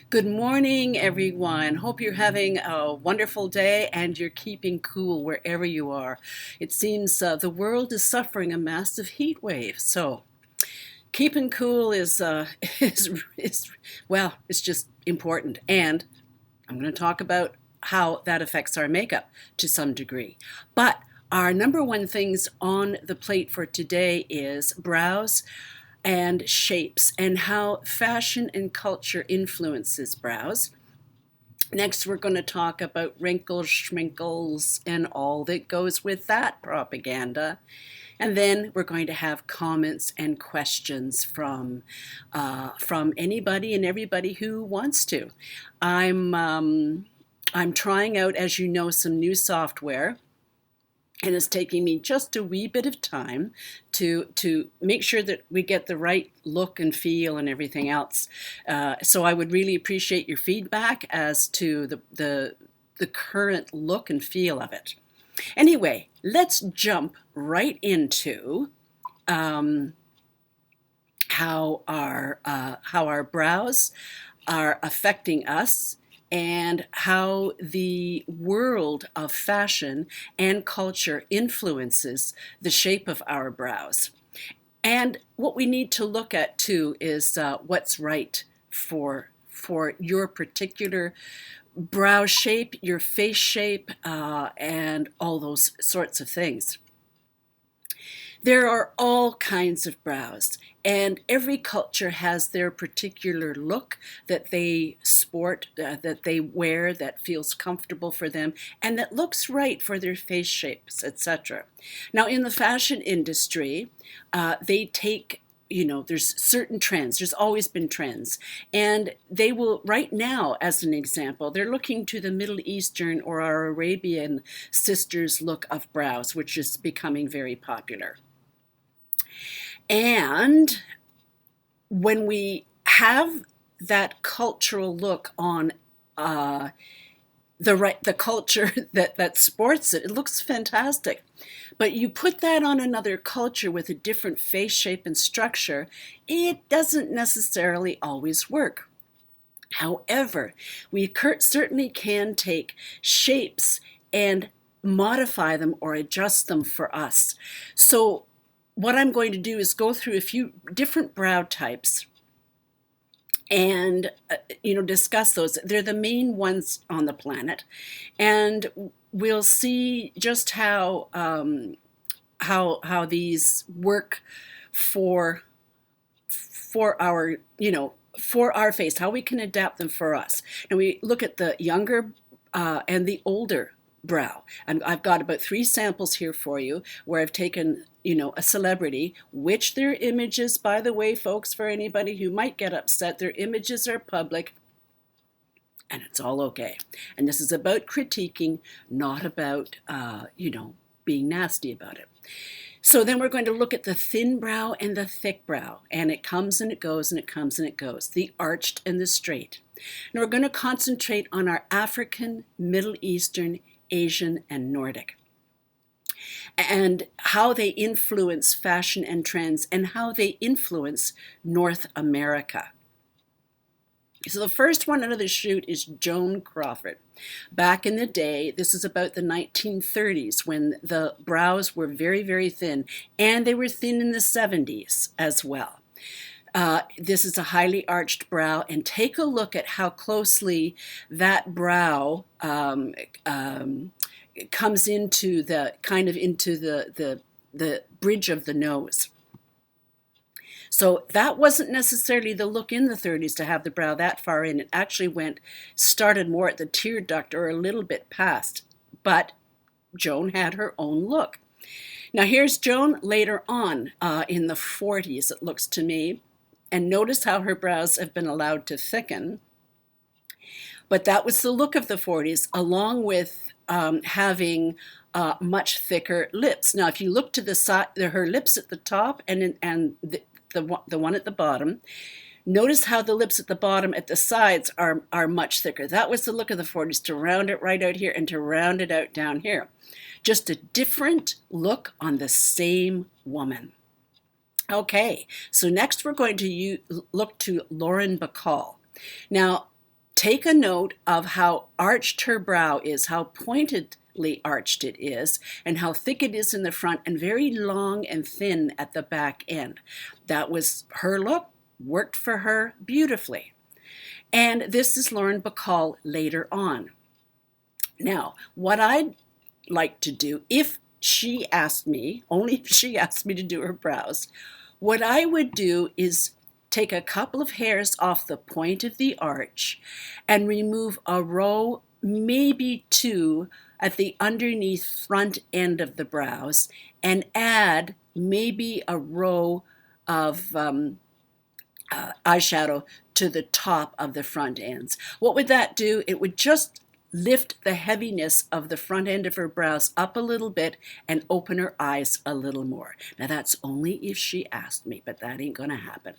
Good morning, everyone. Hope you're having a wonderful day and you're keeping cool wherever you are. It seems the world is suffering a massive heat wave, so keeping cool is well, it's just important. And I'm going to talk about how that affects our makeup to some degree. But our number one things on the plate for today is brows and shapes and how fashion and culture influences brows. Next, we're going to talk about wrinkles, schminkles, and all that goes with that propaganda. And then we're going to have comments and questions from anybody and everybody who wants to. I'm trying out, as you know, some new software, and it's taking me just a wee bit of time to make sure that we get the right look and feel and everything else. So I would really appreciate your feedback as to the current look and feel of it. Anyway, let's jump right into how our brows are affecting us and how the world of fashion and culture influences the shape of our brows. And what we need to look at too is what's right for your particular brow shape, your face shape, and all those sorts of things. There are all kinds of brows, and every culture has their particular look that they sport, that they wear, that feels comfortable for them, and that looks right for their face shapes, etc. Now, in the fashion industry, they take there's certain trends. There's always been trends. And they will, right now, as an example, they're looking to the Middle Eastern or our Arabian sisters' look of brows, which is becoming very popular. And when we have that cultural look on the culture that sports it, it looks fantastic. But you put that on another culture with a different face shape and structure, it doesn't necessarily always work. However, we certainly can take shapes and modify them or adjust them for us. So what I'm going to do is go through a few different brow types and discuss those. They're the main ones on the planet, and we'll see just how these work for our for our face, how we can adapt them for us. And we look at the younger and the older brow. And I've got about 3 samples here for you where I've taken, a celebrity, which their images, by the way, folks, for anybody who might get upset, their images are public and it's all okay. And this is about critiquing, not about, being nasty about it. So then we're going to look at the thin brow and the thick brow, and it comes and it goes and it comes and it goes, the arched and the straight. And we're going to concentrate on our African, Middle Eastern, Asian, and Nordic, and how they influence fashion and trends and how they influence North America. So the first one out of the chute is Joan Crawford. Back in the day, this is about the 1930s when the brows were very, very thin, and they were thin in the 70s as well. This is a highly arched brow, and take a look at how closely that brow comes into the bridge of the nose. So that wasn't necessarily the look in the 30s to have the brow that far in. It actually started more at the tear duct or a little bit past. But Joan had her own look. Now here's Joan later on in the 40s, it looks to me. And notice how her brows have been allowed to thicken. But that was the look of the 40s, along with having much thicker lips. Now, if you look to the side, her lips at the top and the one at the bottom, notice how the lips at the bottom at the sides are much thicker. That was the look of the 40s, to round it right out here and to round it out down here. Just a different look on the same woman. Okay, so next we're going to look to Lauren Bacall. Now, take a note of how arched her brow is, how pointedly arched it is, and how thick it is in the front and very long and thin at the back end. That was her look, worked for her beautifully. And this is Lauren Bacall later on. Now, what I'd like to do, if she asked me, only if she asked me to do her brows, what I would do is take a couple of hairs off the point of the arch and remove a row, maybe two, at the underneath front end of the brows, and add maybe a row of eyeshadow to the top of the front ends. What would that do? It would just lift the heaviness of the front end of her brows up a little bit and open her eyes a little more. Now that's only if she asked me, but that ain't gonna happen.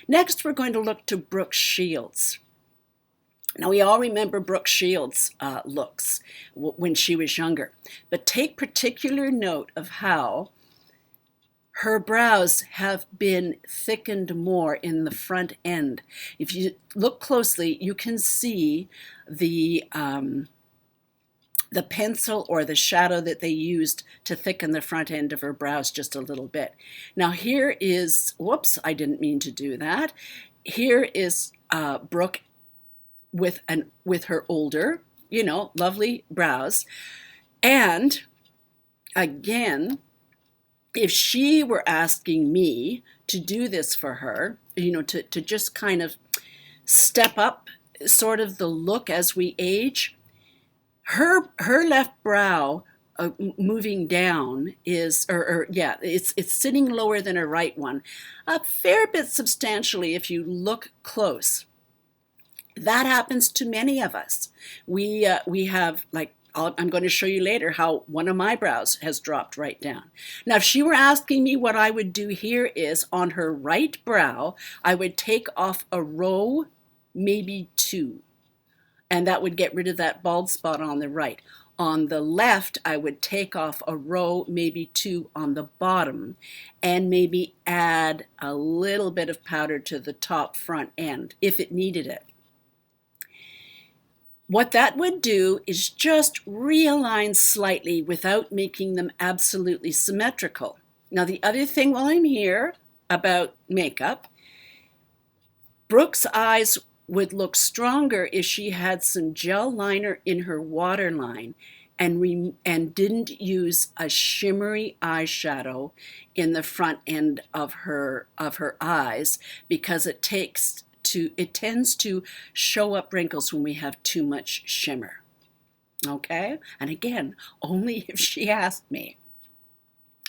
Next, we're going to look to Brooke Shields. Now we all remember Brooke Shields' looks when she was younger, but take particular note of how her brows have been thickened more in the front end. If you look closely, you can see the pencil or the shadow that they used to thicken the front end of her brows just a little bit. Now here is, whoops, I didn't mean to do that. Here is Brooke with her older, lovely brows. And again, if she were asking me to do this for her, to just kind of step up sort of the look as we age, her left brow moving down is, it's sitting lower than her right one, a fair bit substantially if you look close. That happens to many of us. We have, like, I'm going to show you later how one of my brows has dropped right down. Now, if she were asking me, what I would do here is on her right brow, I would take off a row, maybe two, and that would get rid of that bald spot on the right. On the left, I would take off a row, maybe two on the bottom, and maybe add a little bit of powder to the top front end if it needed it. What that would do is just realign slightly without making them absolutely symmetrical. Now, the other thing while I'm here about makeup, Brooke's eyes would look stronger if she had some gel liner in her waterline and didn't use a shimmery eyeshadow in the front end of her eyes, because it tends to show up wrinkles when we have too much shimmer. Okay? And again, only if she asked me.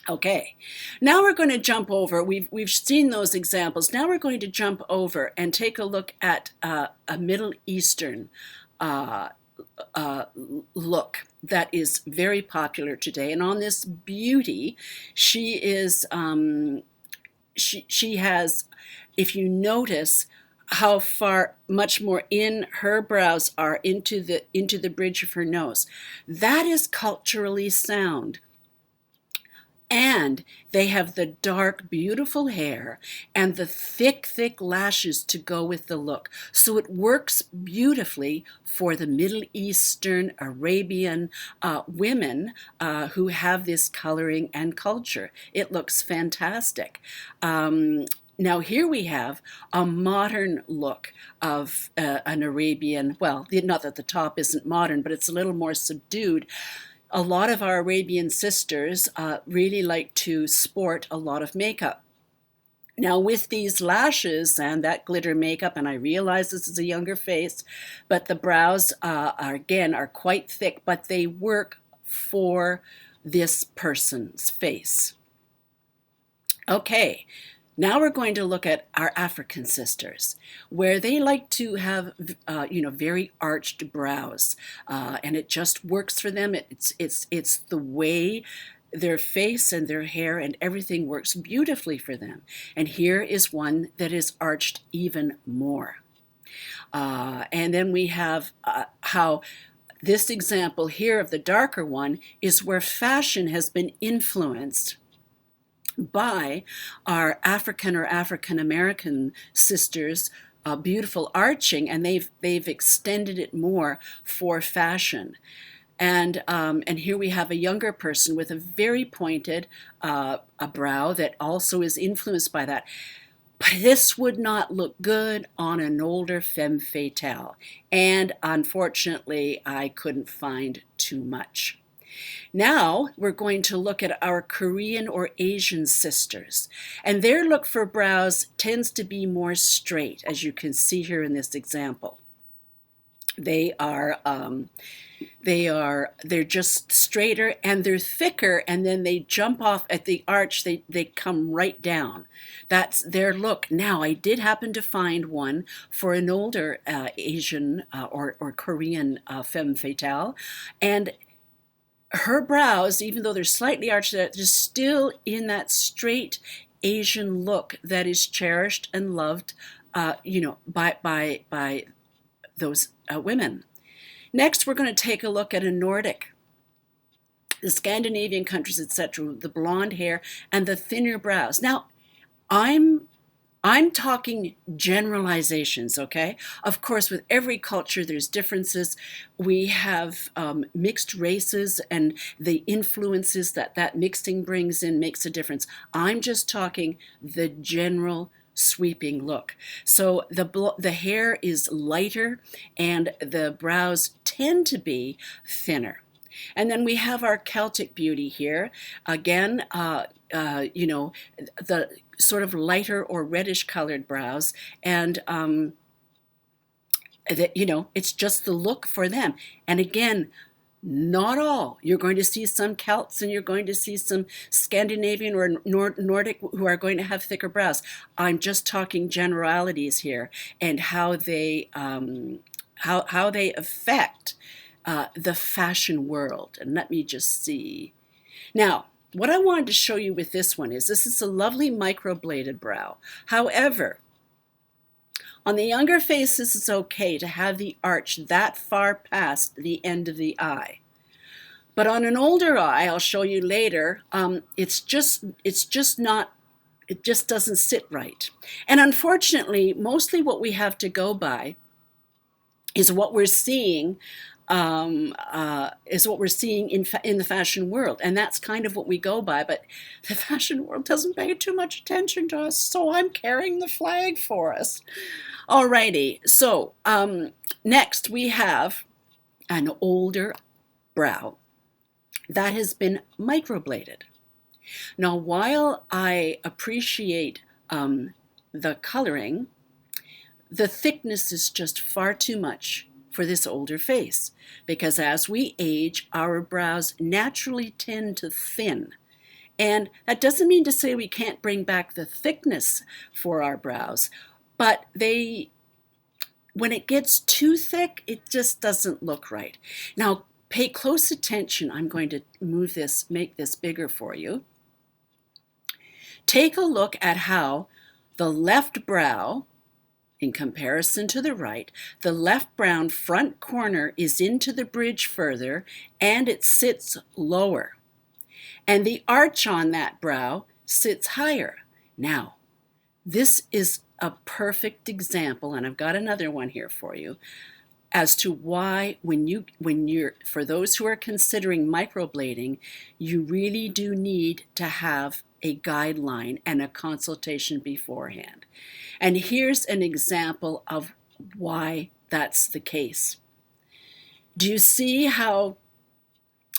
Okay, now we're going to jump over. We've seen those examples. Now we're going to jump over and take a look at a Middle Eastern look that is very popular today. And on this beauty, she is she has, if you notice how far much more in her brows are into the bridge of her nose, that is culturally sound. And they have the dark, beautiful hair and the thick, thick lashes to go with the look. So it works beautifully for the Middle Eastern, Arabian women who have this coloring and culture. It looks fantastic. Now here we have a modern look of an Arabian, well, not that the top isn't modern, but it's a little more subdued. A lot of our Arabian sisters really like to sport a lot of makeup. Now with these lashes and that glitter makeup, and I realize this is a younger face, but the brows are quite thick, but they work for this person's face. Okay. Now we're going to look at our African sisters, where they like to have, very arched brows, and it just works for them. It's the way their face and their hair and everything works beautifully for them. And here is one that is arched even more. And then we have how this example here of the darker one is where fashion has been influenced by our African or African American sisters beautiful arching, and they've extended it more for fashion. And here we have a younger person with a very pointed a brow that also is influenced by that. But this would not look good on an older femme fatale. And unfortunately, I couldn't find too much. Now we're going to look at our Korean or Asian sisters. And their look for brows tends to be more straight, as you can see here in this example. They're just straighter and they're thicker, and then they jump off at the arch. They come right down. That's their look. Now, I did happen to find one for an older Asian or Korean femme fatale, and her brows, even though they're slightly arched, they're still in that straight Asian look that is cherished and loved, by those women. Next, we're going to take a look at a Nordic, the Scandinavian countries, etc., the blonde hair and the thinner brows. Now, I'm talking generalizations, okay? Of course, with every culture, there's differences. We have mixed races, and the influences that mixing brings in makes a difference. I'm just talking the general sweeping look. So the hair is lighter and the brows tend to be thinner. And then we have our Celtic beauty here. Again, the sort of lighter or reddish colored brows, and it's just the look for them. And again, not all. You're going to see some Celts and you're going to see some Scandinavian or Nordic who are going to have thicker brows. I'm just talking generalities here and how they affect the fashion world. And let me just see. Now, what I wanted to show you with this one is this is a lovely microbladed brow. However, on the younger faces, it's okay to have the arch that far past the end of the eye. But on an older eye, I'll show you later, it just doesn't sit right. And unfortunately, mostly what we have to go by is what we're seeing in the fashion world, and that's kind of what we go by. But the fashion world doesn't pay too much attention to us, so I'm carrying the flag for us. Alrighty, so next we have an older brow that has been microbladed. Now, while I appreciate the coloring, the thickness is just far too much for this older face, because as we age, our brows naturally tend to thin. And that doesn't mean to say we can't bring back the thickness for our brows, but when it gets too thick, it just doesn't look right. Now, pay close attention. I'm going to make this bigger for you. Take a look at how the left brow, in comparison to the right, the left brow front corner is into the bridge further and it sits lower. And the arch on that brow sits higher. Now, this is a perfect example, and I've got another one here for you, as to why for those who are considering microblading, you really do need to have a guideline and a consultation beforehand. And here's an example of why that's the case. Do you see how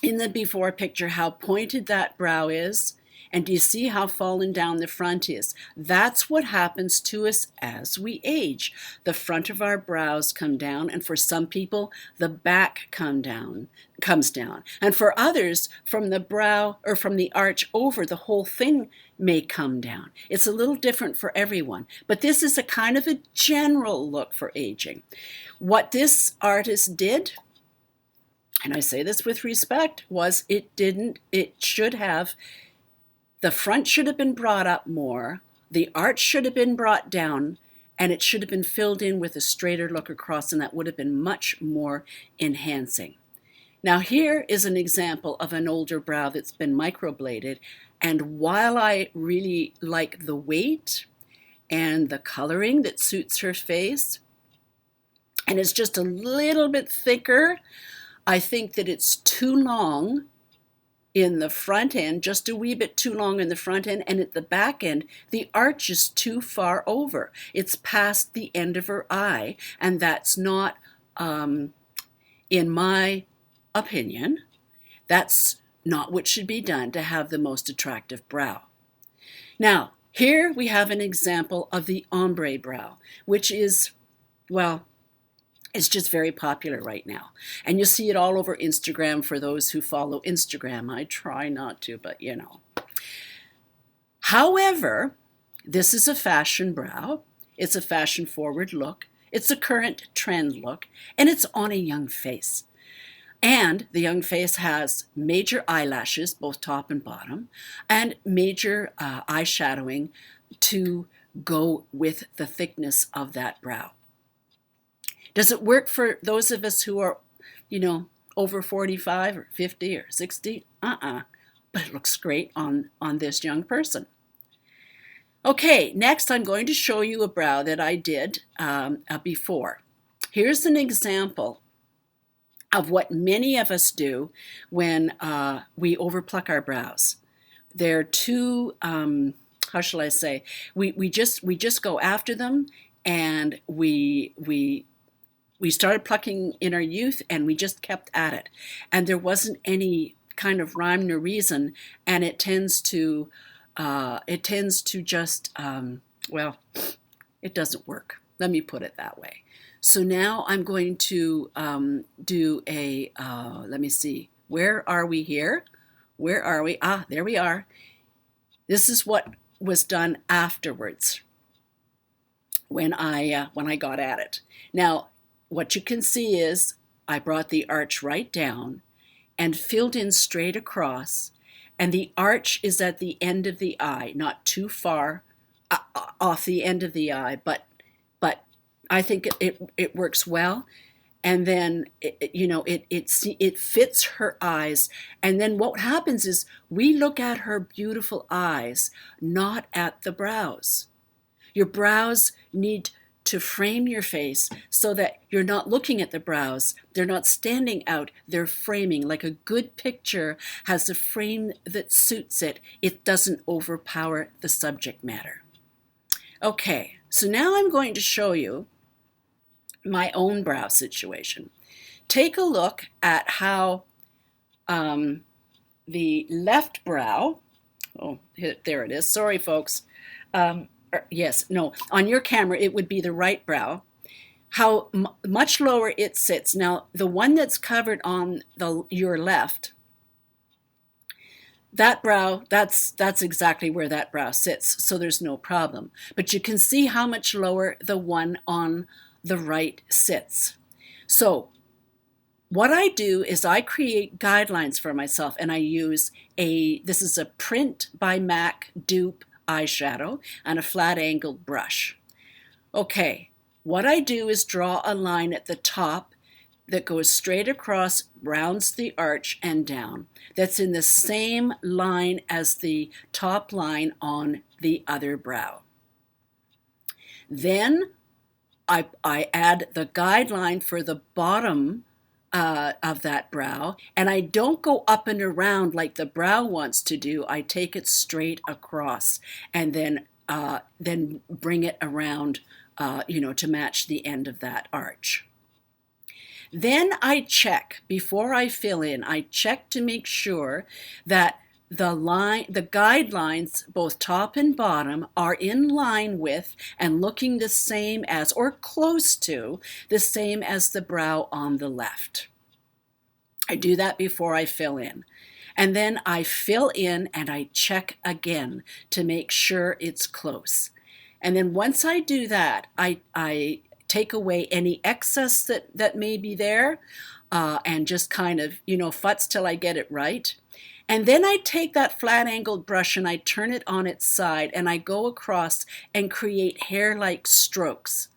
in the before picture how pointed that brow is? And do you see how fallen down the front is? That's what happens to us as we age. The front of our brows come down, and for some people, the back comes down. And for others, from the brow or from the arch over, the whole thing may come down. It's a little different for everyone, but this is a kind of a general look for aging. What this artist did, and I say this with respect, was the front should have been brought up more, the arch should have been brought down, and it should have been filled in with a straighter look across, and that would have been much more enhancing. Now here is an example of an older brow that's been microbladed, and while I really like the weight and the coloring that suits her face. And it's just a little bit thicker. I think that it's too long in the front end, just a wee bit too long in the front end, and at the back end, the arch is too far over. It's past the end of her eye, and that's not, in my opinion, that's not what should be done to have the most attractive brow. Now, here we have an example of the ombre brow, which is, well, it's just very popular right now. And you'll see it all over Instagram for those who follow Instagram. I try not to, but you know. However, this is a fashion brow. It's a fashion forward look. It's a current trend look, and it's on a young face. And the young face has major eyelashes, both top and bottom, and major eyeshadowing to go with the thickness of that brow. Does it work for those of us who are, you know, over 45 or 50 or 60? But it looks great on this young person. Okay, next I'm going to show you a brow that I did before. Here's an example of what many of us do when we overpluck our brows. They're too, how shall I say, we just go after them, and we started plucking in our youth, and we just kept at it. And there wasn't any kind of rhyme nor reason, and it tends to just, well, it doesn't work. Let me put it that way. So now I'm going to do a, let me see, where are we here? Where are we? Ah, there we are. This is what was done afterwards when I got at it. Now, what you can see is I brought the arch right down and filled in straight across, and the arch is at the end of the eye, not too far off the end of the eye, but I think it works well. And then it fits her eyes. And then what happens is we look at her beautiful eyes, not at the brows. Your brows need to frame your face so that you're not looking at the brows. They're not standing out, they're framing. Like a good picture has a frame that suits it. It doesn't overpower the subject matter. Okay, so now I'm going to show you my own brow situation. Take a look at how the left brow, oh, there it is, sorry folks, yes, no, on your camera it would be the right brow, how much lower it sits. Now the one that's covered on your left, that brow, that's exactly where that brow sits, so there's no problem. But you can see how much lower the one on the right sits. So what I do is I create guidelines for myself, and I use this is a Print by MAC dupe eyeshadow and a flat angled brush. Okay, what I do is draw a line at the top that goes straight across, rounds the arch and down. That's in the same line as the top line on the other brow. Then I add the guideline for the bottom of that brow, and I don't go up and around like the brow wants to do. I take it straight across and then bring it around, to match the end of that arch. Then I check, before I fill in, I check to make sure that the guidelines, both top and bottom, are in line with and looking the same as, or close to, the same as the brow on the left. I do that before I fill in. And then I fill in and I check again to make sure it's close. And then once I do that, I take away any excess that may be there and just kind of, futz till I get it right. And then I take that flat angled brush and I turn it on its side and I go across and create hair-like strokes.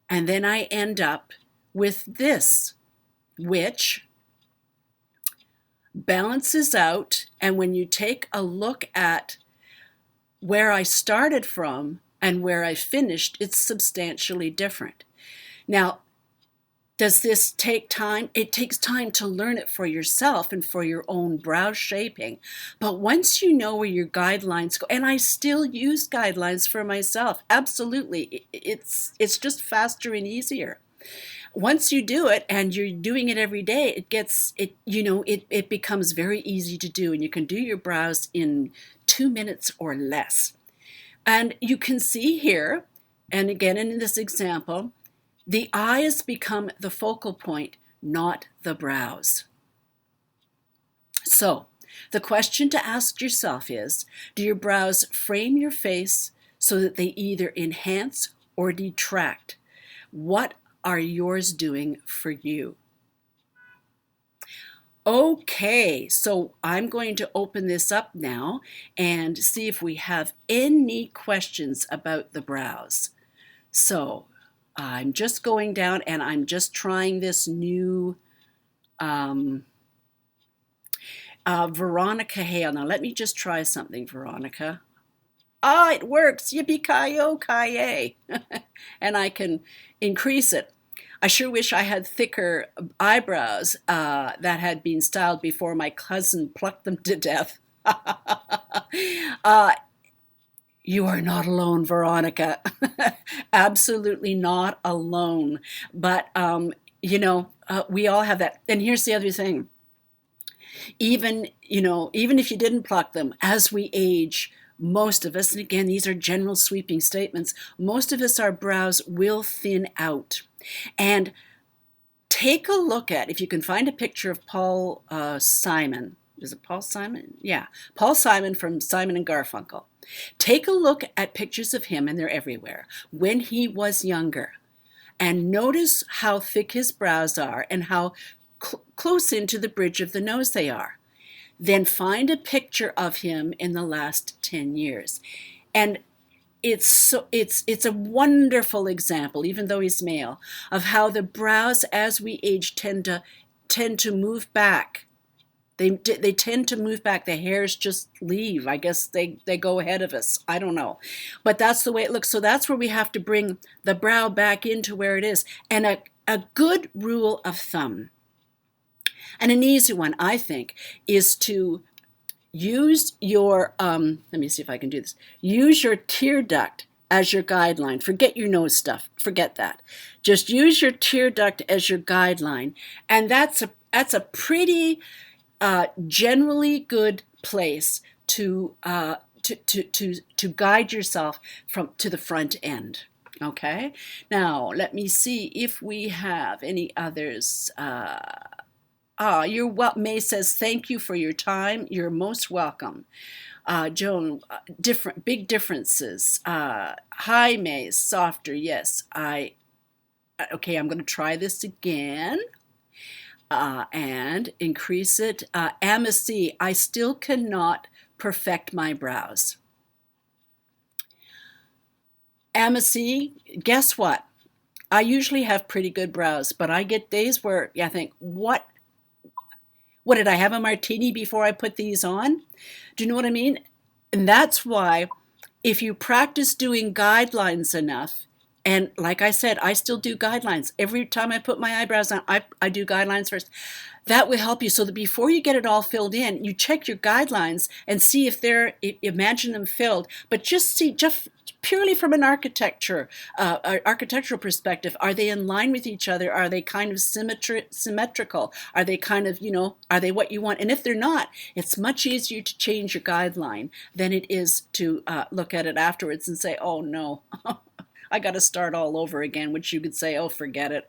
And then I end up with this, which balances out. And when you take a look at where I started from and where I finished, it's substantially different. Now, does this take time? It takes time to learn it for yourself and for your own brow shaping. But once you know where your guidelines go, and I still use guidelines for myself, absolutely, it's just faster and easier. Once you do it and you're doing it every day, it becomes very easy to do, and you can do your brows in 2 minutes or less. And you can see here, and again in this example, the eyes become the focal point, not the brows. So, the question to ask yourself is, do your brows frame your face so that they either enhance or detract? What are yours doing for you? Okay, so I'm going to open this up now and see if we have any questions about the brows. So, I'm just going down and I'm just trying this new Veronica Hale. Now let me just try something, Veronica. Ah, it works. Yippee-ki-yo-ki-yay. And I can increase it. I sure wish I had thicker eyebrows that had been styled before my cousin plucked them to death. You are not alone, Veronica. Absolutely not alone. But, we all have that. And here's the other thing. Even if you didn't pluck them, as we age, most of us, and again, these are general sweeping statements, most of us, our brows will thin out. And take a look at, if you can find a picture of Paul Simon. Is it Paul Simon? Yeah, Paul Simon from Simon and Garfunkel. Take a look at pictures of him, and they're everywhere, when he was younger. And notice how thick his brows are and how close into the bridge of the nose they are. Then find a picture of him in the last 10 years. And it's a wonderful example, even though he's male, of how the brows as we age tend to move back. They tend to move back. The hairs just leave. I guess they go ahead of us. I don't know. But that's the way it looks. So that's where we have to bring the brow back into where it is. And a good rule of thumb, and an easy one, I think, is to use your, let me see if I can do this. Use your tear duct as your guideline. Forget your nose stuff. Forget that. Just use your tear duct as your guideline. And that's a pretty generally good place to guide yourself to the front end. Okay. Now let me see if we have any others. May says, thank you for your time. You're most welcome. Joan, big differences. Hi, May, softer. Yes, okay, I'm going to try this again. And increase it. Amici, I still cannot perfect my brows. Amici, guess what? I usually have pretty good brows, but I get days where I think, what did I have a martini before I put these on? Do you know what I mean? And that's why if you practice doing guidelines enough, and like I said, I still do guidelines. Every time I put my eyebrows on, I do guidelines first. That will help you so that before you get it all filled in, you check your guidelines and see if imagine them filled. But just purely from an architectural perspective, are they in line with each other? Are they kind of symmetrical? Are they kind of, are they what you want? And if they're not, it's much easier to change your guideline than it is to look at it afterwards and say, oh no, I got to start all over again, which you could say, oh, forget it,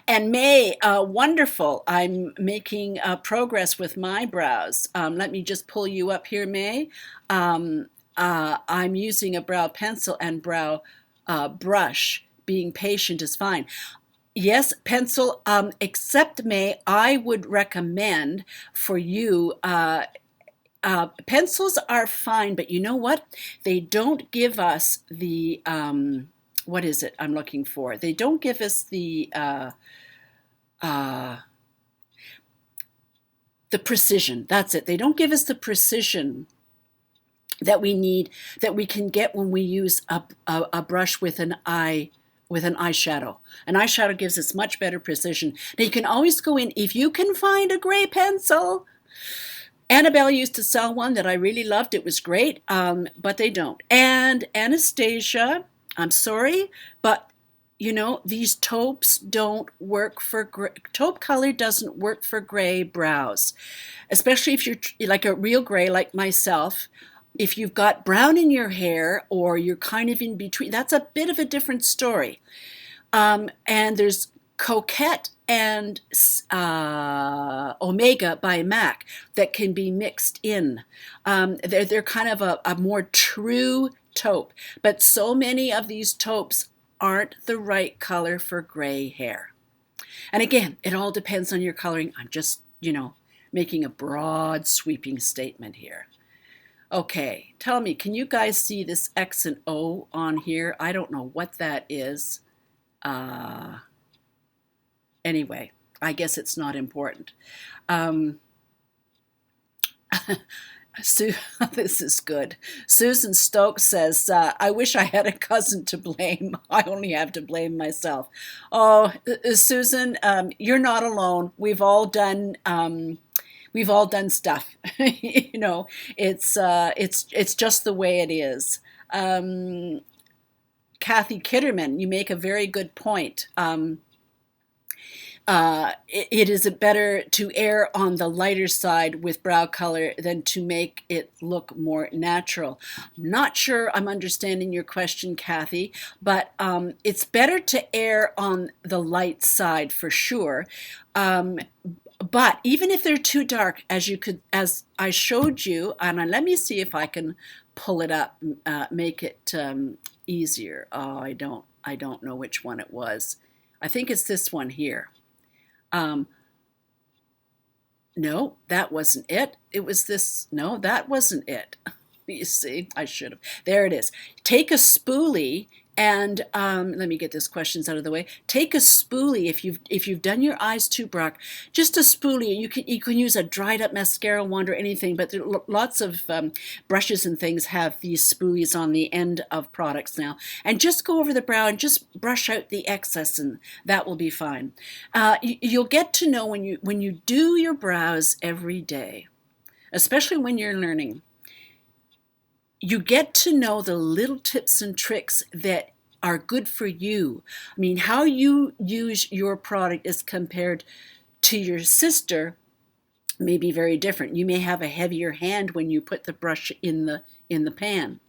And May, wonderful. I'm making progress with my brows. Let me just pull you up here, May. I'm using a brow pencil and brow brush. Being patient is fine. Yes, pencil, except May, I would recommend for you, pencils are fine, but you know what? They don't give us the, what is it I'm looking for? They don't give us the precision. That's it. They don't give us the precision that we need, that we can get when we use a brush with an eyeshadow. An eyeshadow gives us much better precision. Now you can always go in, if you can find a gray pencil. Annabelle used to sell one that I really loved. It was great, but they don't. And Anastasia, I'm sorry, but you know, these taupes don't work for taupe color doesn't work for gray brows, especially if you're like a real gray like myself. If you've got brown in your hair or you're kind of in between, that's a bit of a different story. And there's Coquette and Omega by MAC that can be mixed in. They're kind of a more true taupe, but so many of these taupes aren't the right color for gray hair. And again, it all depends on your coloring. I'm just, you know, making a broad sweeping statement here. Okay, tell me, can you guys see this X and O on here? I don't know what that is. Anyway, I guess it's not important. This is good. Susan Stokes says, I wish I had a cousin to blame. I only have to blame myself. Oh, Susan, you're not alone. We've all done stuff. You know, it's just the way it is. Kathy Kitterman, you make a very good point. It is better to err on the lighter side with brow color than to make it look more natural. I'm not sure I'm understanding your question, Kathy, but it's better to err on the light side for sure. But even if they're too dark, as I showed you, and let me see if I can pull it up, make it easier. Oh, I don't know which one it was. I think it's this one here. No, that wasn't it. It was this. No, that wasn't it. You see, I should have. There it is. Take a spoolie and let me get these questions out of the way. Take a spoolie if you've done your eyes too dark. Just a spoolie. You can use a dried up mascara wand or anything, but there are lots of brushes and things have these spoolies on the end of products now. And just go over the brow and just brush out the excess, and that will be fine. You'll get to know when you do your brows every day, especially when you're learning. You get to know the little tips and tricks that are good for you. I mean, how you use your product as compared to your sister may be very different. You may have a heavier hand when you put the brush in the pan.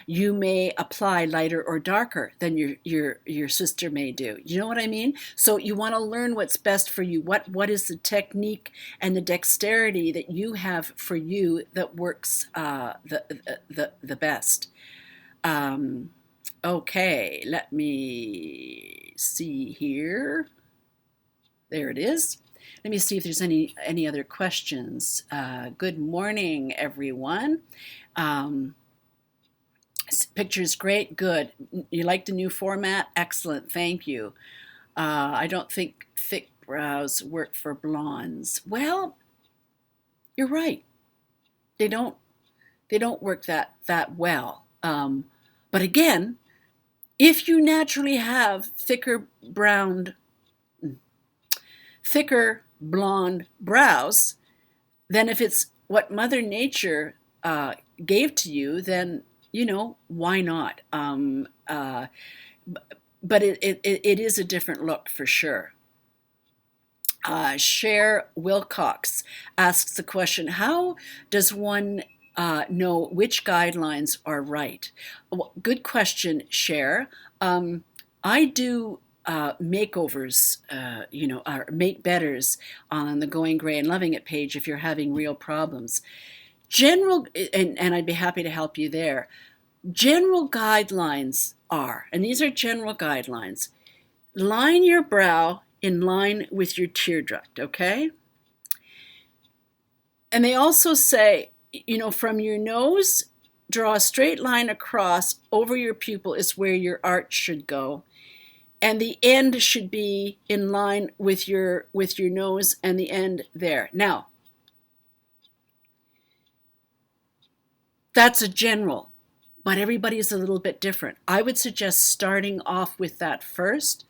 You may apply lighter or darker than your sister may do. You know what I mean? So you want to learn what's best for you. What is the technique and the dexterity that you have for you that works the best? Okay, let me see here. There it is. Let me see if there's any other questions. Good morning, everyone. Picture's great. Good. You like the new format? Excellent. Thank you. I don't think thick brows work for blondes. Well, you're right. They don't work that well. But again, if you naturally have thicker blonde brows, then if it's what Mother Nature gave to you, then you know, why not? But it is a different look for sure. Cher Wilcox asks the question, how does one know which guidelines are right? Well, good question, Cher. I do makeovers, or make betters on the Going Gray and Loving It page if you're having real problems. General, and I'd be happy to help you there. General guidelines are, and these are general guidelines, line your brow in line with your tear duct, okay? And they also say, you know, from your nose, draw a straight line across over your pupil is where your arch should go. And the end should be in line with your nose and the end there. Now, That's a general, but everybody's a little bit different. I would suggest starting off with that first,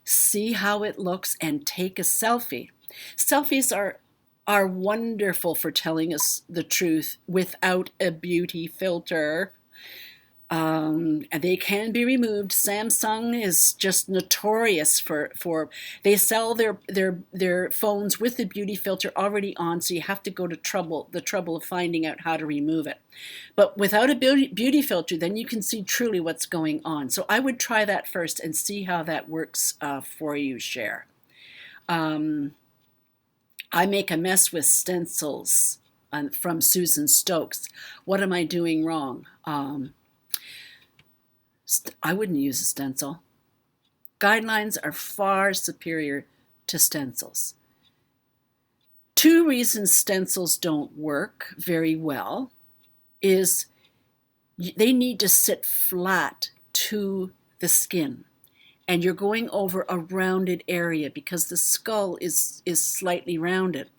see how it looks, and take a selfie. Selfies are wonderful for telling us the truth without a beauty filter. And they can be removed. Samsung is just notorious for they sell their phones with the beauty filter already on, so you have to go to the trouble of finding out how to remove it. But without a beauty filter, then you can see truly what's going on. So I would try that first and see how that works for you, Cher. I make a mess with stencils from Susan Stokes. What am I doing wrong? I wouldn't use a stencil. Guidelines are far superior to stencils. Two reasons stencils don't work very well is they need to sit flat to the skin, and you're going over a rounded area because the skull is slightly rounded.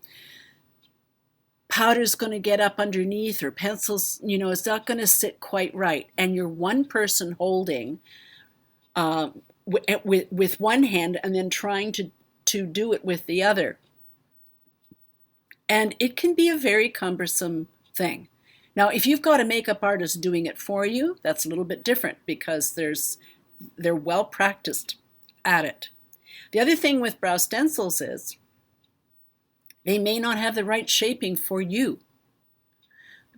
Powder's going to get up underneath, or pencils, it's not going to sit quite right. And you're one person holding with one hand and then trying to do it with the other. And it can be a very cumbersome thing. Now, if you've got a makeup artist doing it for you, that's a little bit different because they're well practiced at it. The other thing with brow stencils is they may not have the right shaping for you,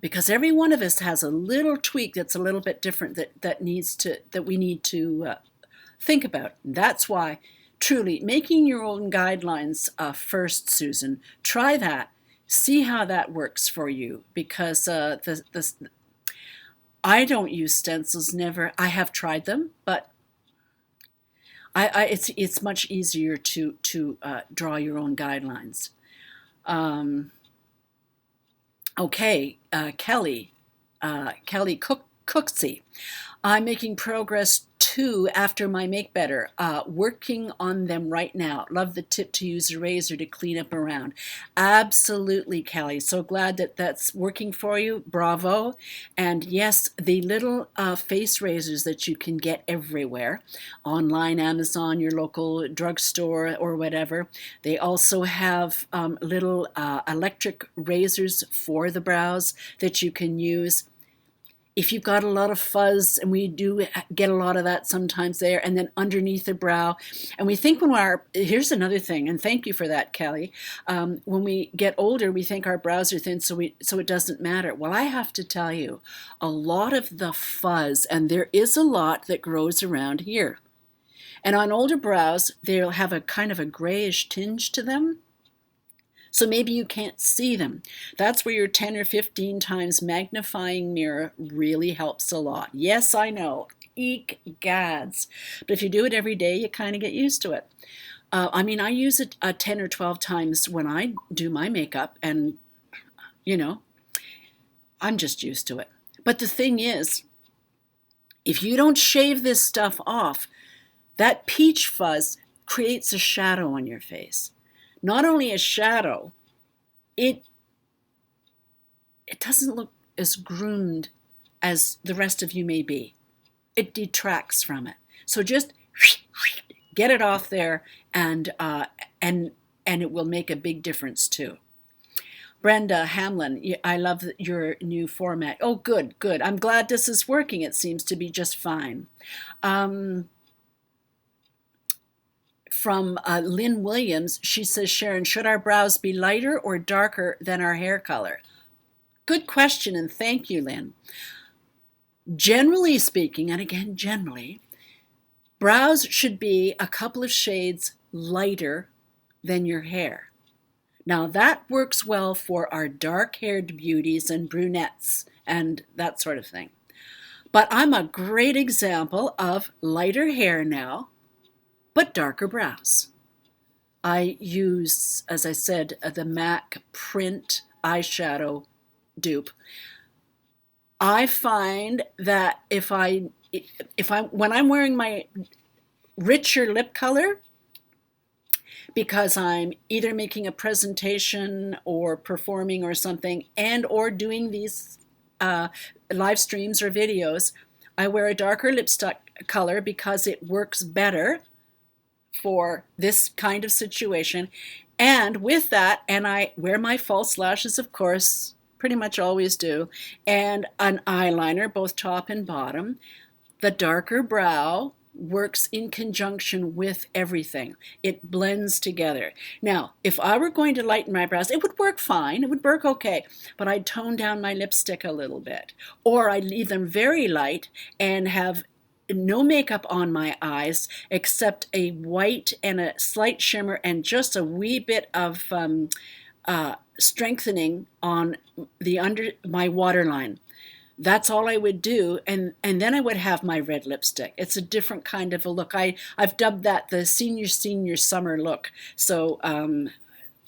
because every one of us has a little tweak that's a little bit different that we need to think about. And that's why, truly, making your own guidelines first, Susan. Try that. See how that works for you, because I don't use stencils. Never. I have tried them, but it's much easier to draw your own guidelines. Okay, Kelly Cooksey. I'm making progress too after my Make Better. Working on them right now. Love the tip to use a razor to clean up around. Absolutely, Kelly. So glad that that's working for you. Bravo. And yes, the little face razors that you can get everywhere, online, Amazon, your local drugstore or whatever. They also have little electric razors for the brows that you can use. If you've got a lot of fuzz, and we do get a lot of that sometimes there, and then underneath the brow, and we think here's another thing, and thank you for that, Kelly. When we get older, we think our brows are thin, so it doesn't matter. Well, I have to tell you, a lot of the fuzz, and there is a lot that grows around here. And on older brows, they'll have a kind of a grayish tinge to them. So maybe you can't see them. That's where your 10 or 15 times magnifying mirror really helps a lot. Yes, I know. Eek gads. But if you do it every day, you kind of get used to it. I use it 10 or 12 times when I do my makeup, and, I'm just used to it. But the thing is, if you don't shave this stuff off, that peach fuzz creates a shadow on your face. Not only a shadow, it doesn't look as groomed as the rest of you may be. It detracts from it. So just get it off there, and it will make a big difference too. Brenda Hamlin, I love your new format. Oh, good. I'm glad this is working. It seems to be just fine. From Lynn Williams, she says, Sharon, should our brows be lighter or darker than our hair color? Good question, and thank you, Lynn. Generally speaking, and again, generally, brows should be a couple of shades lighter than your hair. Now, that works well for our dark-haired beauties and brunettes and that sort of thing. But I'm a great example of lighter hair now, but darker brows. I use, as I said, the MAC Print eyeshadow dupe. I find that when I'm wearing my richer lip color, because I'm either making a presentation or performing or something, and or doing these live streams or videos, I wear a darker lipstick color because it works better for this kind of situation. And with that, and I wear my false lashes, of course, pretty much always do, and an eyeliner, both top and bottom. The darker brow works in conjunction with everything. It blends together. Now, if I were going to lighten my brows, it would work fine. It would work okay, but I'd tone down my lipstick a little bit. Or I'd leave them very light and have no makeup on my eyes except a white and a slight shimmer and just a wee bit of strengthening on the under my waterline. That's all I would do, and then I would have my red lipstick. It's a different kind of a look. I've dubbed that the senior summer look. So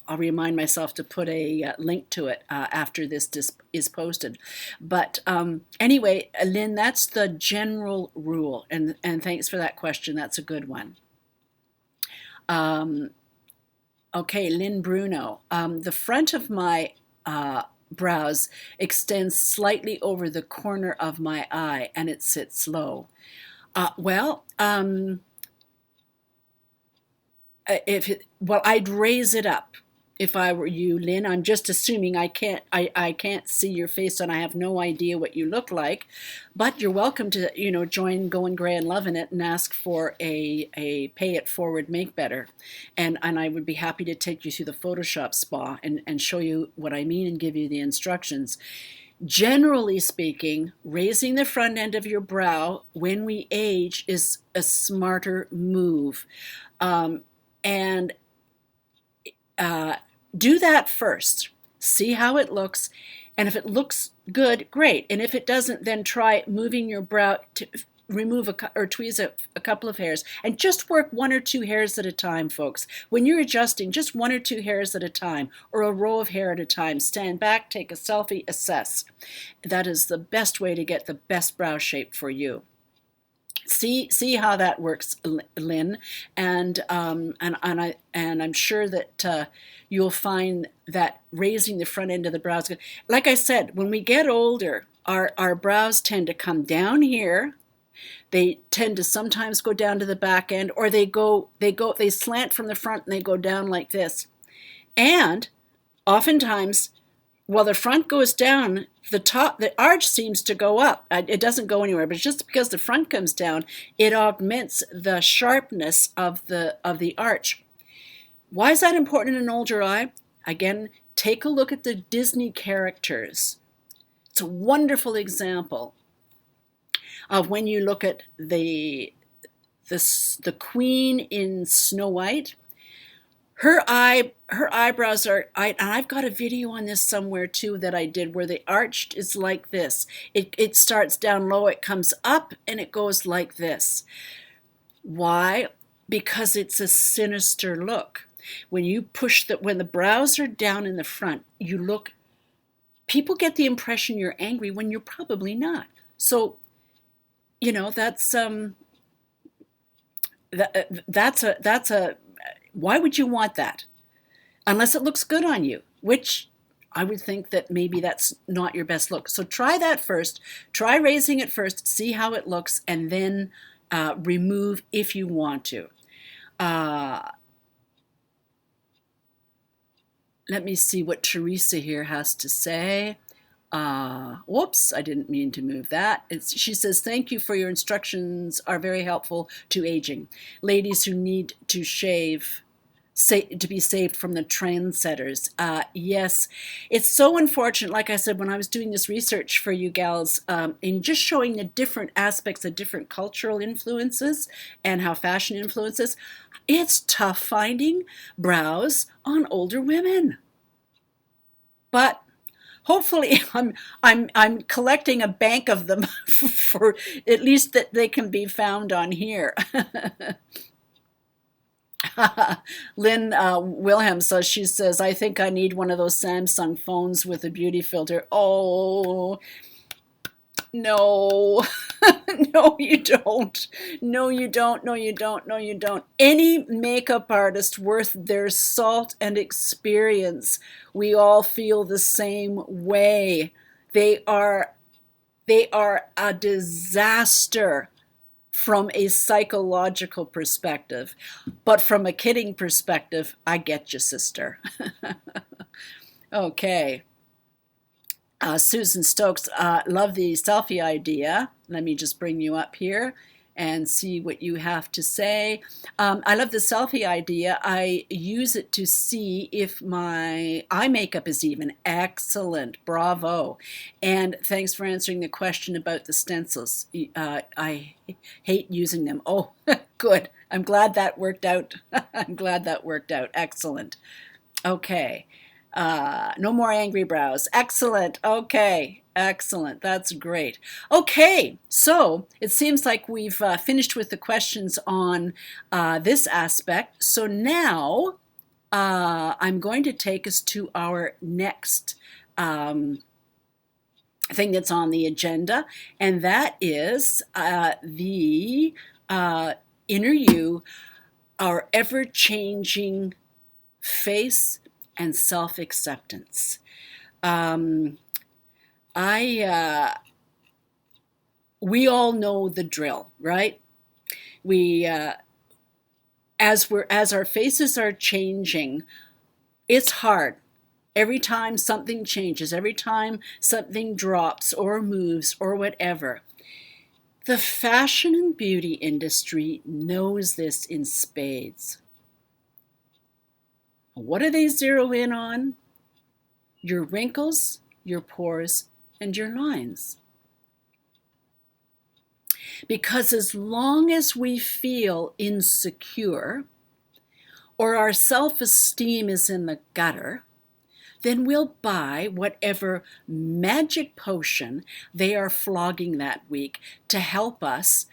I'll remind myself to put a link to it after this is posted. But anyway, Lynn, that's the general rule, and thanks for that question. That's a good one. Okay, Lynn Bruno. The front of my brows extends slightly over the corner of my eye, and it sits low. Well, I'd raise it up if I were you, Lynn. I'm just assuming I can't see your face and I have no idea what you look like, but you're welcome to join Going Gray and Loving It and ask for a pay it forward make better, and I would be happy to take you through the Photoshop spa and show you what I mean and give you the instructions. Generally speaking, raising the front end of your brow when we age is a smarter move, and do that first. See how it looks, and if it looks good, great. And if it doesn't, then try moving your brow to remove or tweeze a couple of hairs, and just work 1 or 2 hairs at a time, folks. When you're adjusting, just 1 or 2 hairs at a time, or a row of hair at a time. Stand back, take a selfie, assess. That is the best way to get the best brow shape for you. See how that works, Lynn, and I'm sure that you'll find that raising the front end of the brows. Like I said, when we get older, our brows tend to come down here. They tend to sometimes go down to the back end, or they slant from the front and they go down like this. And oftentimes, while the front goes down, the arch seems to go up. It doesn't go anywhere, but just because the front comes down, it augments the sharpness of the arch. Why is that important in an older eye? Again, take a look at the Disney characters. It's a wonderful example of when you look at the queen in Snow White. Her eyebrows are, and I've got a video on this somewhere too that I did, where the arch is like this. It starts down low, it comes up, and it goes like this. Why? Because it's a sinister look. When when the brows are down in the front, people get the impression you're angry when you're probably not. So, that's a why would you want that? Unless it looks good on you, which I would think that maybe that's not your best look. So try that first. Try raising it first, see how it looks, and then remove if you want to. Let me see what Teresa here has to say. Whoops, I didn't mean to move that. She says, thank you for your instructions, are very helpful to aging. Ladies who need to shave, to be saved from the trendsetters. Yes, it's so unfortunate. Like I said, when I was doing this research for you gals, in just showing the different aspects of different cultural influences and how fashion influences, it's tough finding brows on older women. But hopefully, I'm collecting a bank of them for at least that they can be found on here. Lynn Wilhelm says, she says, I think I need one of those Samsung phones with a beauty filter. Oh, no. No, you don't. No, you don't. No, you don't. No, you don't. Any makeup artist worth their salt and experience, we all feel the same way. They are They are a disaster from a psychological perspective. But from a kidding perspective, I get you, sister. Okay. Susan Stokes, love the selfie idea. Let me just bring you up here and see what you have to say. I love the selfie idea. I use it to see if my eye makeup is even. Excellent. Bravo. And thanks for answering the question about the stencils. I hate using them. Oh, good. I'm glad that worked out. I'm glad that worked out. Excellent. Okay. No more angry brows. Excellent. Okay. Excellent. That's great. Okay. So it seems like we've finished with the questions on this aspect. So now I'm going to take us to our next thing that's on the agenda, and that is the inner you, our ever-changing face and self-acceptance. We all know the drill, right? We as our faces are changing, it's hard. Every time something changes, every time something drops or moves or whatever. The fashion and beauty industry knows this in spades. What do they zero in on? Your wrinkles, your pores, and your lines. Because as long as we feel insecure or our self-esteem is in the gutter, then we'll buy whatever magic potion they are flogging that week to help us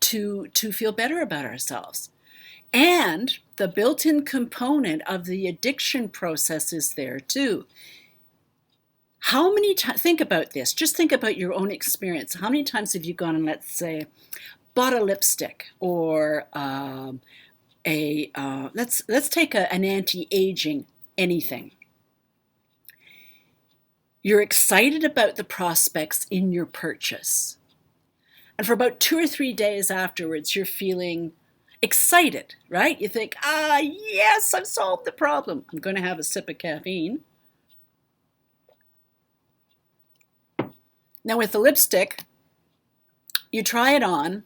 to feel better about ourselves. And the built-in component of the addiction process is there too. How many times, think about this, just think about your own experience. How many times have you gone and, let's say, bought a lipstick or let's take an anti-aging anything. You're excited about the prospects in your purchase. And for about 2 or 3 days afterwards, you're feeling excited, right? You think, yes, I've solved the problem. I'm going to have a sip of caffeine. Now with the lipstick, you try it on,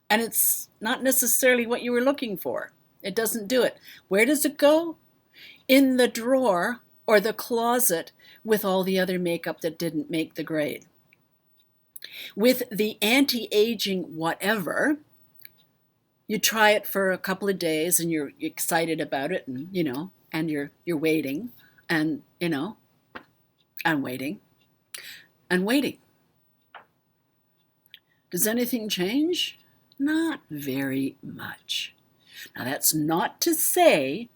and it's not necessarily what you were looking for. It doesn't do it. Where does it go? In the drawer or the closet with all the other makeup that didn't make the grade. With the anti-aging whatever, you try it for a couple of days and you're excited about it, and and you're waiting, and and waiting and waiting. Does anything change? Not very much. Now that's not to say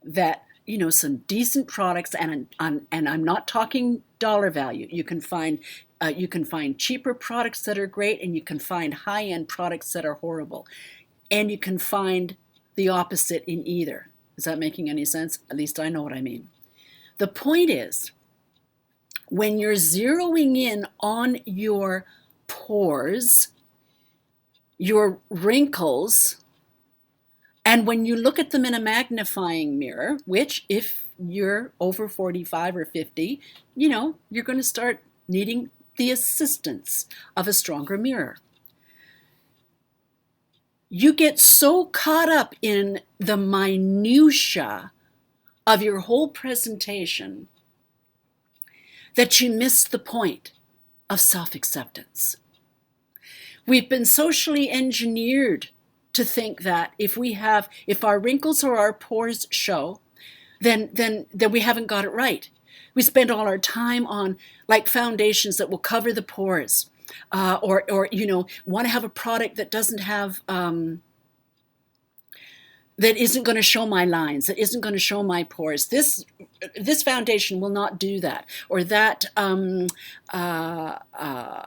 that some decent products, and I'm not talking dollar value. You can find cheaper products that are great, and you can find high-end products that are horrible. And you can find the opposite in either. Is that making any sense? At least I know what I mean. The point is, when you're zeroing in on your pores, your wrinkles, and when you look at them in a magnifying mirror, which if you're over 45 or 50, you're going to start needing the assistance of a stronger mirror. You get so caught up in the minutia of your whole presentation that you miss the point of self-acceptance. We've been socially engineered to think that if our wrinkles or our pores show, then we haven't got it right. We spend all our time on foundations that will cover the pores. Or want to have a product that doesn't have that isn't going to show my lines, that isn't going to show my pores. This foundation will not do that, or that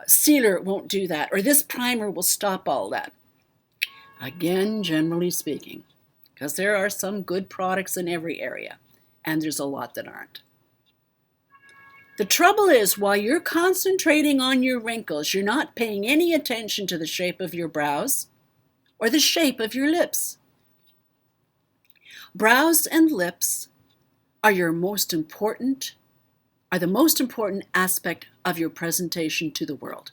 sealer won't do that, or this primer will stop all that. Again, generally speaking, because there are some good products in every area, and there's a lot that aren't. The trouble is, while you're concentrating on your wrinkles, you're not paying any attention to the shape of your brows or the shape of your lips. Brows and lips are the most important aspect of your presentation to the world.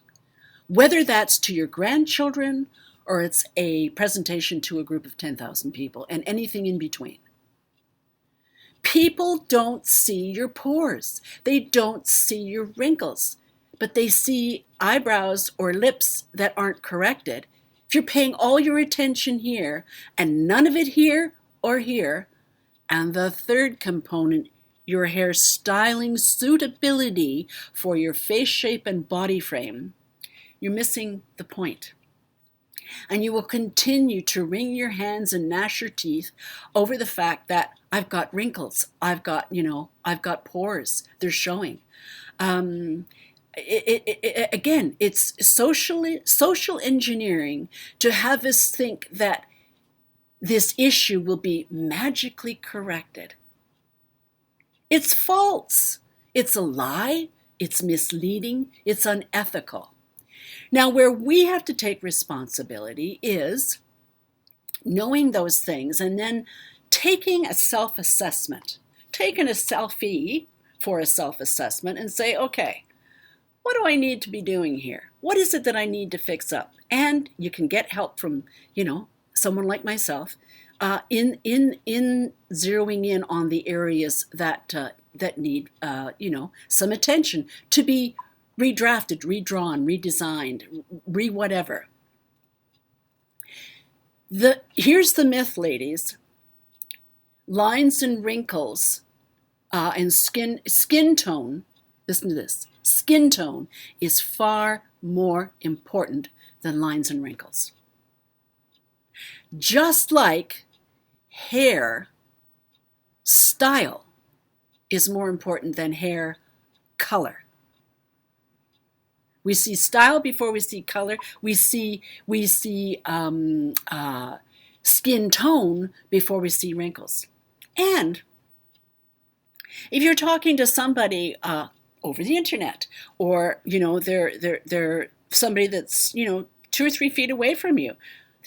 Whether that's to your grandchildren or it's a presentation to a group of 10,000 people and anything in between. People don't see your pores. They don't see your wrinkles, but they see eyebrows or lips that aren't corrected. If you're paying all your attention here and none of it here or here, and the third component, your hair styling suitability for your face shape and body frame, you're missing the point. And you will continue to wring your hands and gnash your teeth over the fact that I've got wrinkles, I've got pores, they're showing. Again, it's social engineering to have us think that this issue will be magically corrected. It's false. It's a lie. It's misleading. It's unethical. Now, where we have to take responsibility is knowing those things and then taking a self-assessment, taking a selfie for a self-assessment and say, okay, what do I need to be doing here? What is it that I need to fix up? And you can get help from, someone like myself in zeroing in on the areas that need, some attention to be redrafted, redrawn, redesigned, whatever. Here's the myth, ladies. Lines and wrinkles and skin tone, listen to this, skin tone is far more important than lines and wrinkles. Just like hair style is more important than hair color. We see style before we see color. We see skin tone before we see wrinkles. And if you're talking to somebody over the internet, or they're somebody that's 2 or 3 feet away from you,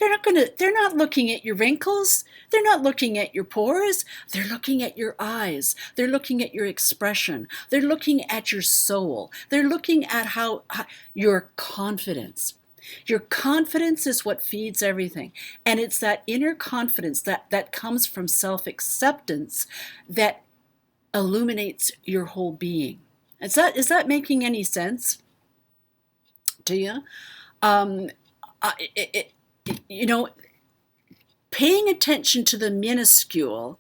they're not looking at your wrinkles. They're not looking at your pores. They're looking at your eyes. They're looking at your expression. They're looking at your soul. They're looking at how your confidence. Your confidence is what feeds everything. And it's that inner confidence that comes from self-acceptance that illuminates your whole being. Is that making any sense to you? Paying attention to the minuscule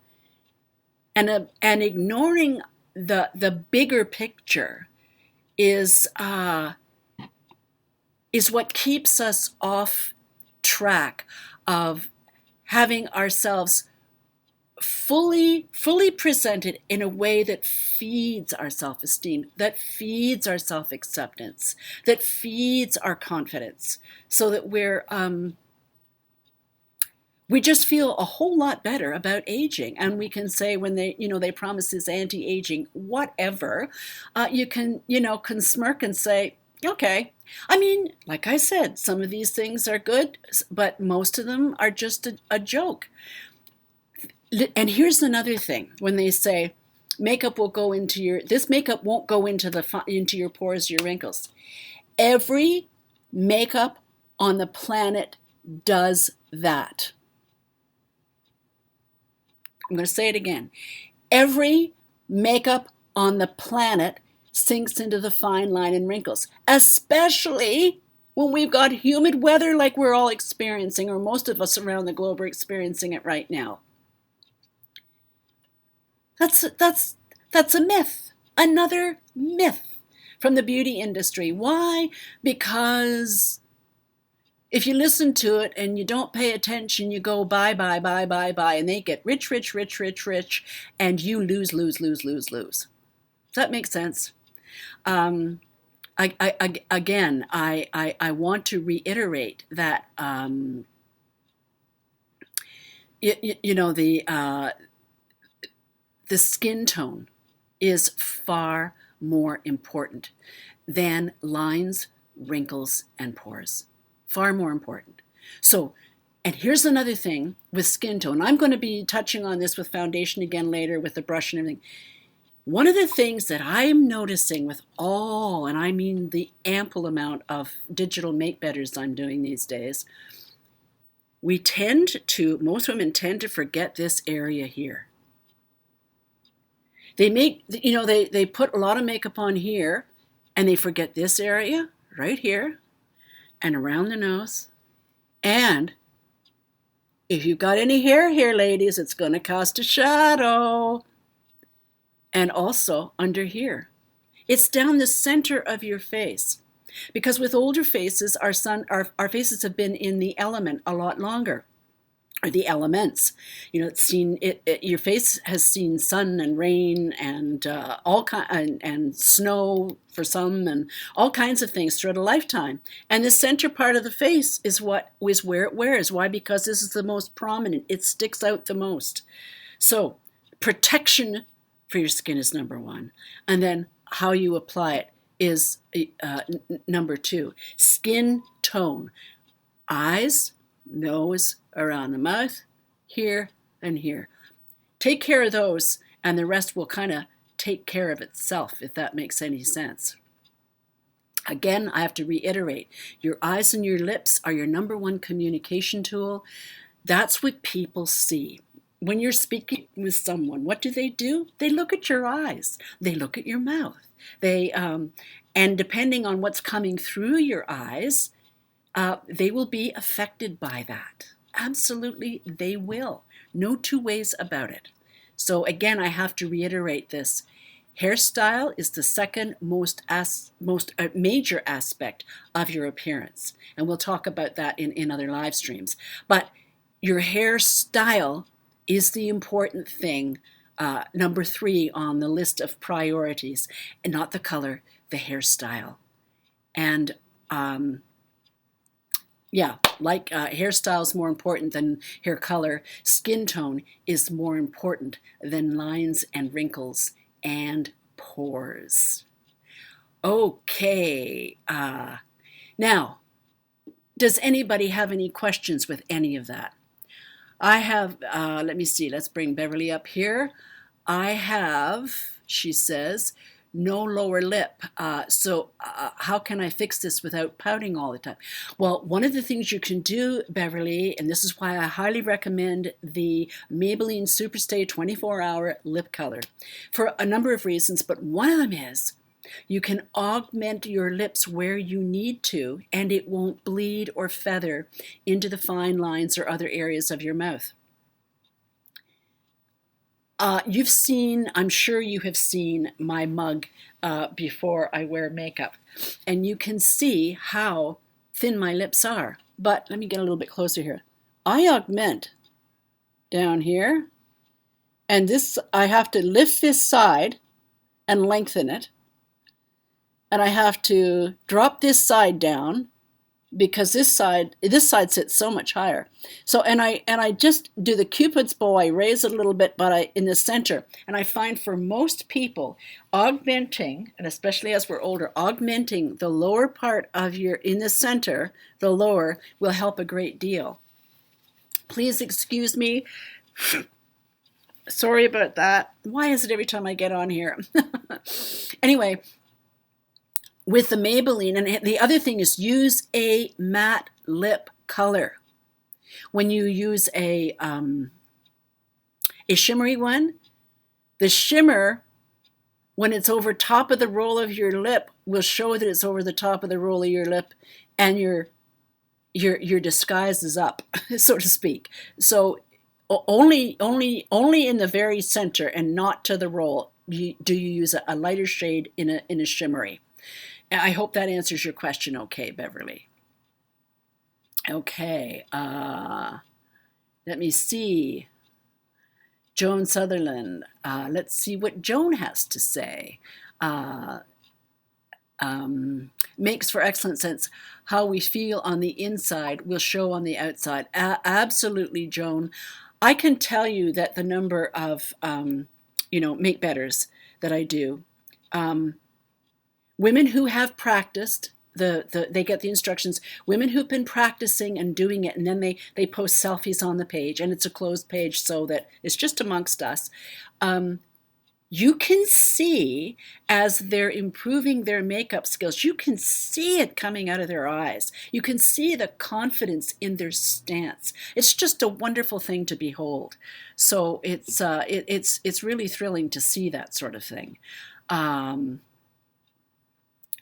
and ignoring the bigger picture is what keeps us off track of having ourselves fully presented in a way that feeds our self-esteem, that feeds our self-acceptance, that feeds our confidence, so that we just feel a whole lot better about aging. And we can say, when they promise this anti-aging whatever, you can smirk and say, okay. I mean, like I said, some of these things are good, but most of them are just a joke. And here's another thing: when they say makeup will go into this makeup won't go into your pores, your wrinkles. Every makeup on the planet does that. I'm going to say it again. Every makeup on the planet sinks into the fine line and wrinkles, especially when we've got humid weather like we're all experiencing, or most of us around the globe are experiencing it right now. That's a myth, another myth from the beauty industry. Why? Because if you listen to it and you don't pay attention, you go buy, and they get rich, and you lose. Does that make sense? I want to reiterate that the skin tone is far more important than lines, wrinkles, and pores. Far more important. So, and here's another thing with skin tone. I'm going to be touching on this with foundation again later with the brush and everything. One of the things that I'm noticing with all, and I mean the ample amount of digital make betters I'm doing these days, most women tend to forget this area here. They put a lot of makeup on here and they forget this area right here and around the nose. And if you've got any hair here, ladies, it's going to cast a shadow. And also under here. It's down the center of your face. Because with older faces, our faces have been in the element a lot longer. Or the elements, your face has seen sun and rain and and snow for some, and all kinds of things throughout a lifetime. And the center part of the face is where it wears. Why? Because this is the most prominent. It sticks out the most. So protection for your skin is number one, and then how you apply it is number two. Skin tone, eyes, nose, around the mouth, here and here. Take care of those and the rest will kind of take care of itself, if that makes any sense. Again, I have to reiterate, your eyes and your lips are your number one communication tool. That's what people see. When you're speaking with someone, what do? They look at your eyes. They look at your mouth. And depending on what's coming through your eyes, they will be affected by that. Absolutely, they will. No two ways about it. So again, I have to reiterate this. Hairstyle is the second most major aspect of your appearance. And we'll talk about that in other live streams. But your hairstyle is the important thing, number 3 on the list of priorities, and not the color, the hairstyle. And hairstyle is more important than hair color. Skin tone is more important than lines and wrinkles and pores. Okay. Now, does anybody have any questions with any of that? I have, let me see, let's bring Beverly up here. I have, she says, no lower lip. So how can I fix this without pouting all the time? Well, one of the things you can do, Beverly, and this is why I highly recommend the Maybelline Superstay 24-Hour Lip Color for a number of reasons, but one of them is you can augment your lips where you need to, and it won't bleed or feather into the fine lines or other areas of your mouth. I'm sure you have seen my mug before I wear makeup, and you can see how thin my lips are. But let me get a little bit closer here. I augment down here, and this, I have to lift this side and lengthen it, and I have to drop this side down because this side sits so much higher. So and I just do the Cupid's bow. I raise it a little bit, but in the center. And I find for most people, augmenting, and especially as we're older, augmenting the lower part of in the center, the lower, will help a great deal. Please excuse me. Sorry about that. Why is it every time I get on here? Anyway, with the Maybelline, and the other thing is use a matte lip color. When you use a shimmery one, the shimmer, when it's over top of the roll of your lip, will show that it's over the top of the roll of your lip, and your disguise is up, so to speak. So only in the very center and not to the roll do you use a lighter shade in a shimmery. I hope that answers your question okay, Beverly. Okay, let me see. Joan Sutherland, let's see what Joan has to say. Makes for excellent sense. How we feel on the inside will show on the outside. Absolutely, Joan. I can tell you that the number of, make betters that I do, Women who have practiced, they get the instructions. Women who've been practicing and doing it, and then they post selfies on the page, and it's a closed page so that it's just amongst us. You can see as they're improving their makeup skills, you can see it coming out of their eyes. You can see the confidence in their stance. It's just a wonderful thing to behold. So it's really thrilling to see that sort of thing.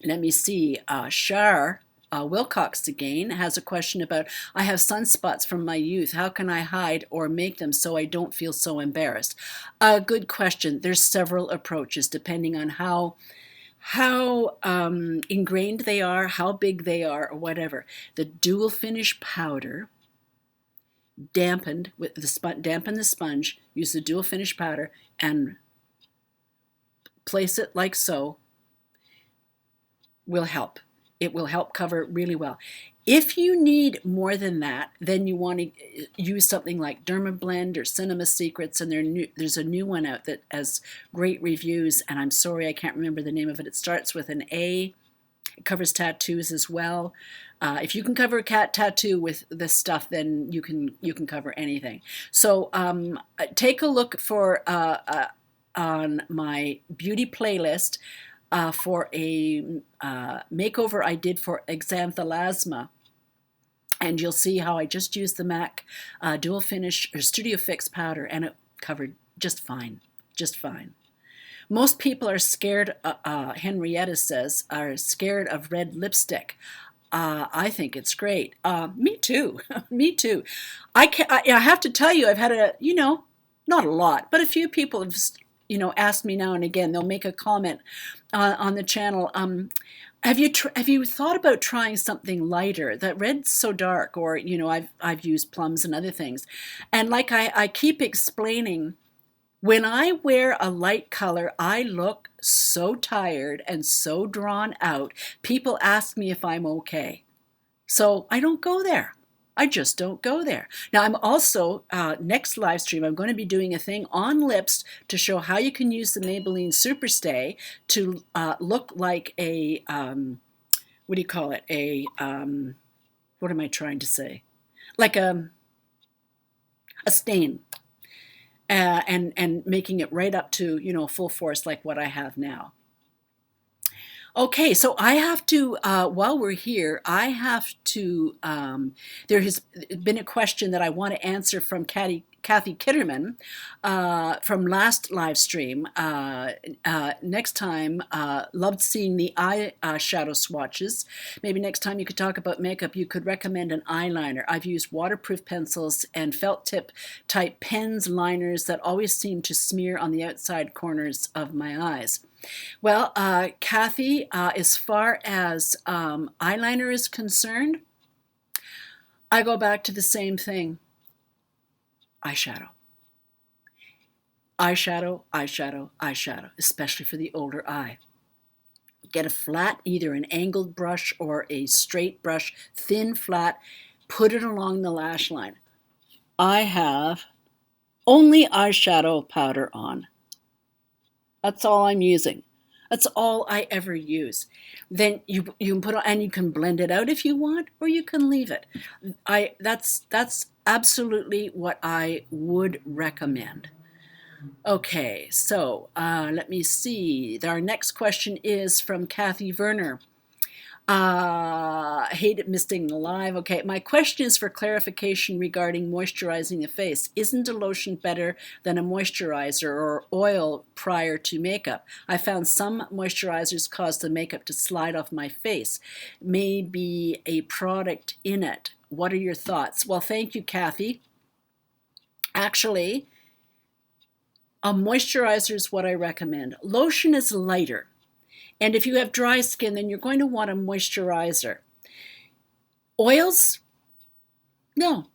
Let me see, Shar Wilcox again has a question about, I have sunspots from my youth. How can I hide or make them so I don't feel so embarrassed? A good question. There's several approaches depending on how ingrained they are, how big they are, or whatever. The dual finish powder, dampened with the dampen the sponge, use the dual finish powder and place it like so, will help. It will help cover really well. If you need more than that, then you want to use something like Dermablend or Cinema Secrets, and there's a new one out that has great reviews, and I'm sorry I can't remember the name of it. It starts with an A. It covers tattoos as well. If you can cover a cat tattoo with this stuff, then you can cover anything. So take a look for on my beauty playlist for a makeover I did for xanthelasma, and you'll see how I just used the MAC Dual Finish or Studio Fix powder, and it covered just fine, just fine. Most people are scared, Henrietta says, are scared of red lipstick. I think it's great. Me too. Me too. I have to tell you, I've had not a lot, but a few people have asked me now and again. They'll make a comment on the channel. Have you thought about trying something lighter? That red's so dark, or I've used plums and other things, and like I keep explaining, when I wear a light color, I look so tired and so drawn out. People ask me if I'm okay, so I don't go there. I just don't go there. Now, I'm also, next live stream, I'm going to be doing a thing on lips to show how you can use the Maybelline Superstay to look like a, what do you call it? What am I trying to say? Like a stain. And making it right up to, full force like what I have now. Okay, so I have to, while we're here, I have to, there has been a question that I want to answer from Kathy Kitterman from last live stream. Next time, loved seeing the eyeshadow swatches. Maybe next time you could talk about makeup, you could recommend an eyeliner. I've used waterproof pencils and felt tip type pens, liners that always seem to smear on the outside corners of my eyes. Well, Kathy, as far as eyeliner is concerned, I go back to the same thing. Eyeshadow. Eyeshadow, eyeshadow, eyeshadow, especially for the older eye. Get a flat, either an angled brush or a straight brush, thin, flat, put it along the lash line. I have only eyeshadow powder on. That's all I'm using. That's all I ever use. Then you can put on, and you can blend it out if you want, or you can leave it. That's absolutely what I would recommend. Okay, so let me see. Our next question is from Kathy Werner. Hate it missing the live. Okay, my question is for clarification regarding moisturizing the face. Isn't a lotion better than a moisturizer or oil prior to makeup? I found some moisturizers cause the makeup to slide off my face. Maybe a product in it. What are your thoughts? Well, thank you, Kathy. Actually, a moisturizer is what I recommend. Lotion is lighter. And if you have dry skin, then you're going to want a moisturizer. Oils? No.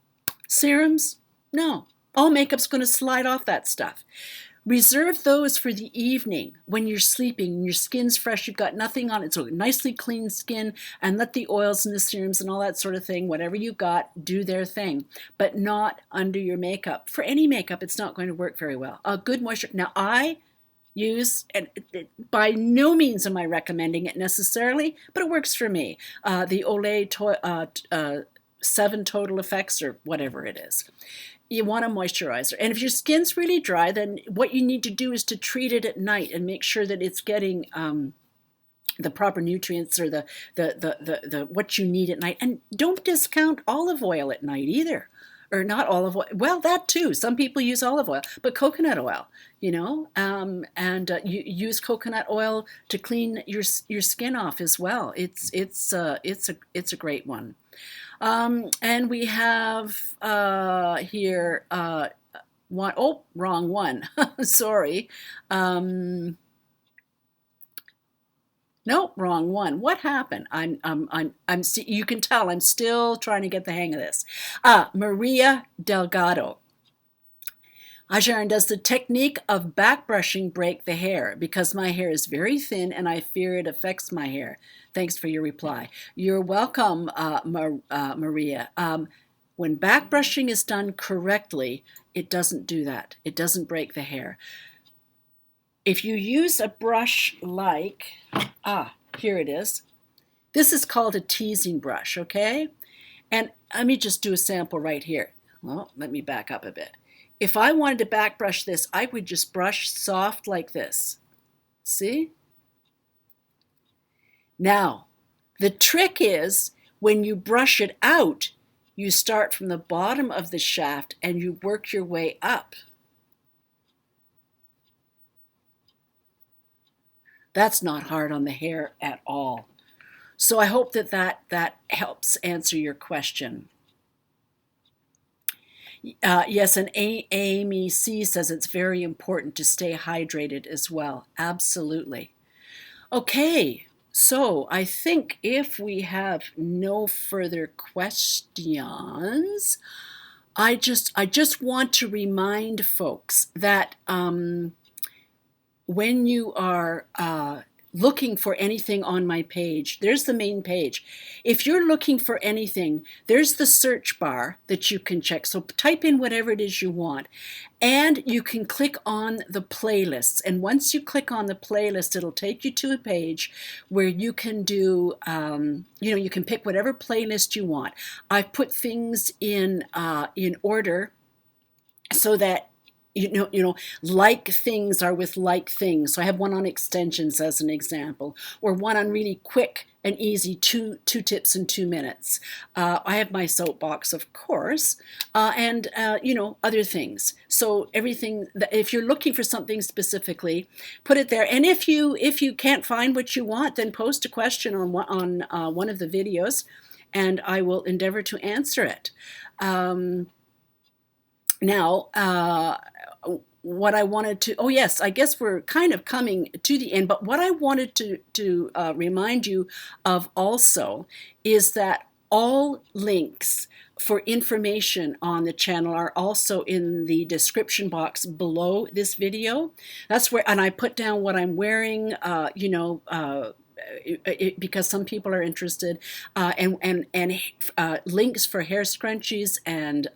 Serums? No. All makeup's going to slide off that stuff. Reserve those for the evening when you're sleeping and your skin's fresh, you've got nothing on it, so nicely clean skin, and let the oils and the serums and all that sort of thing, whatever you've got, do their thing, but not under your makeup. For any makeup, it's not going to work very well. A good moisture. Now, I use, and by no means am I recommending it necessarily, but it works for me. The Olay 7 Total Effects, or whatever it is. You want a moisturizer. And if your skin's really dry, then what you need to do is to treat it at night and make sure that it's getting the proper nutrients, or the what you need at night. And don't discount olive oil at night either. Or not olive oil. Well, that too. Some people use olive oil, but coconut oil, you use coconut oil to clean your skin off as well. It's a great one. And we have here one. Oh, wrong one. Sorry. No, wrong one. What happened? You can tell I'm still trying to get the hang of this. Maria Delgado. Hi, Sharon. Does the technique of back brushing break the hair? Because my hair is very thin and I fear it affects my hair. Thanks for your reply. You're welcome, Maria. When back brushing is done correctly, it doesn't do that. It doesn't break the hair. If you use a brush like, here it is. This is called a teasing brush, okay? And let me just do a sample right here. Well, let me back up a bit. If I wanted to back brush this, I would just brush soft like this. See? Now, the trick is when you brush it out, you start from the bottom of the shaft and you work your way up. That's not hard on the hair at all. So I hope that helps answer your question. Yes, and Amy C says it's very important to stay hydrated as well. Absolutely. Okay, so I think if we have no further questions, I just want to remind folks that when you are looking for anything on my page, there's the main page. If you're looking for anything, there's the search bar that you can check. So type in whatever it is you want, and you can click on the playlists. And once you click on the playlist, it'll take you to a page where you can do, you can pick whatever playlist you want. I've put things in order so that like things are with like things. So I have one on extensions as an example, or one on really quick and easy two tips in 2 minutes. I have my soapbox, of course, and other things. So everything that, if you're looking for something specifically, put it there. And if you can't find what you want, then post a question on one of the videos, and I will endeavor to answer it. Now, what I wanted to, oh yes, I guess we're kind of coming to the end, but what I wanted to remind you of also is that all links for information on the channel are also in the description box below this video. That's where, and I put down what I'm wearing, because some people are interested, and links for hair scrunchies and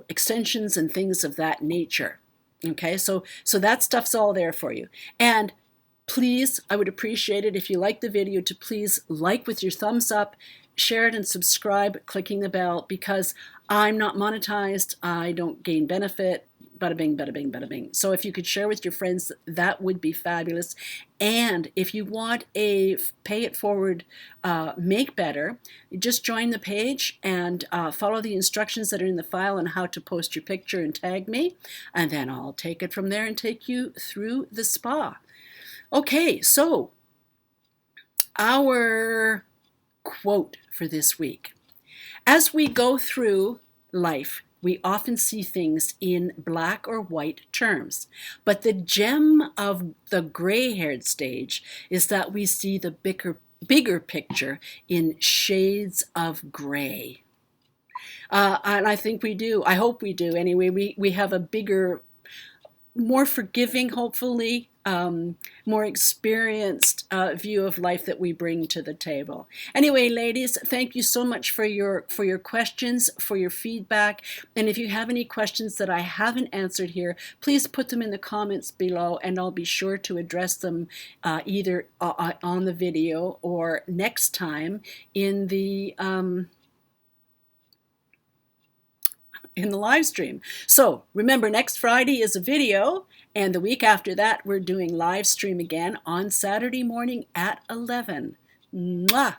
extensions and things of that nature. Okay, so that stuff's all there for you. And please, I would appreciate it if you like the video to please like with your thumbs up, share it and subscribe, clicking the bell, because I'm not monetized. I don't gain benefit. Bada bing, bada bing, bada bing. So if you could share with your friends, that would be fabulous. And if you want a pay it forward, make better, just join the page and follow the instructions that are in the file on how to post your picture and tag me. And then I'll take it from there and take you through the spa. Okay, so our quote for this week. As we go through life, we often see things in black or white terms, but the gem of the gray-haired stage is that we see the bigger picture in shades of gray. And I think we do. I hope we do. Anyway, we have a bigger more forgiving, hopefully, more experienced view of life that we bring to the table. Anyway, ladies, thank you so much for your questions, for your feedback. And if you have any questions that I haven't answered here, please put them in the comments below, and I'll be sure to address them either on the video or next time in the live stream. So remember, next Friday is a video, and the week after that we're doing live stream again on Saturday morning at 11. Mwah!